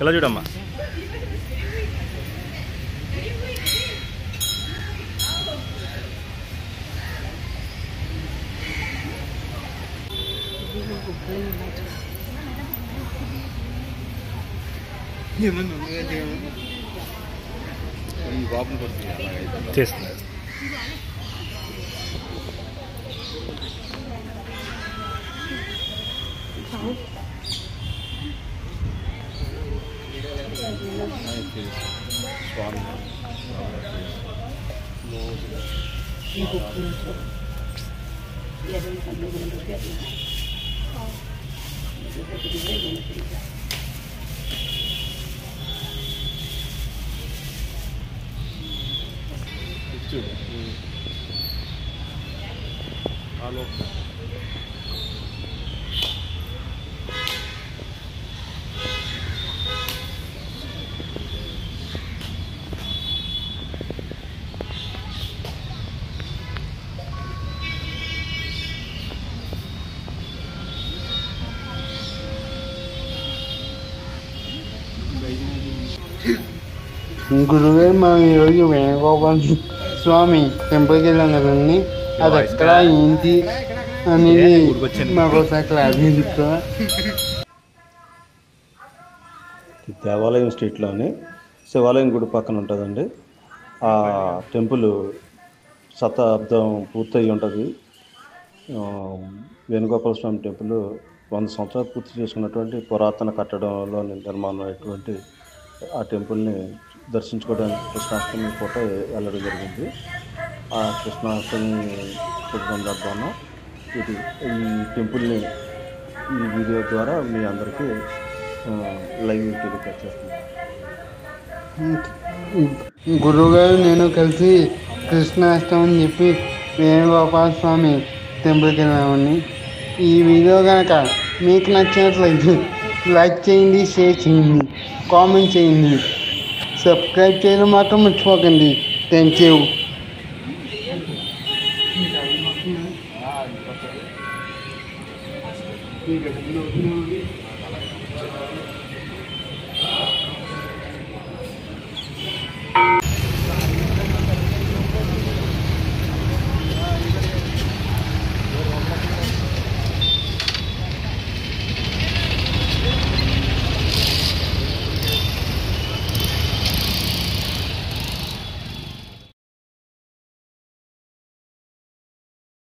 ఇలా చూడమ్మా. చేస్తున్నారు. గురుగారు మనం ఈరోజు వేణుగోపాల స్వామి టెంపుల్కి వెళ్ళాం కదండి. అది ఎక్కడ ఏంటి అనేది మాకు ఒకసారి క్లారిటీ చెప్తారా? దేవాలయం స్ట్రీట్లోని శివాలయం గుడి పక్కన ఉంటుందండి. ఆ టెంపుల్ శతాబ్దం పూర్తయి ఉంటుంది. వేణుగోపాల స్వామి టెంపుల్ 100 సంవత్సరాలు పూర్తి చేసుకున్నటువంటి పురాతన కట్టడంలో నిర్మాణం అయ్యేటువంటి ఆ టెంపుల్ని దర్శించుకోవడానికి కృష్ణాష్టమి పూట వెళ్ళడం జరిగింది. ఆ కృష్ణాష్టమి సందర్భాన ఈ టెంపుల్ని ఈ వీడియో ద్వారా మీ అందరికీ లైవ్ టెలికాస్ట్ చేస్తున్నాను. గురువుగారు నేను కలిసి కృష్ణాష్టమి అని చెప్పి వేణుగోపాల స్వామి టెంపుల్కి వెళ్ళామండి. ఈ వీడియో కనుక మీకు నచ్చినట్లయితే లైక్ చేయండి, షేర్ చేయండి, కామెంట్ చేయండి, సబ్స్క్రైబ్ చేయడం మాత్రం మర్చిపోకండి. Thank you.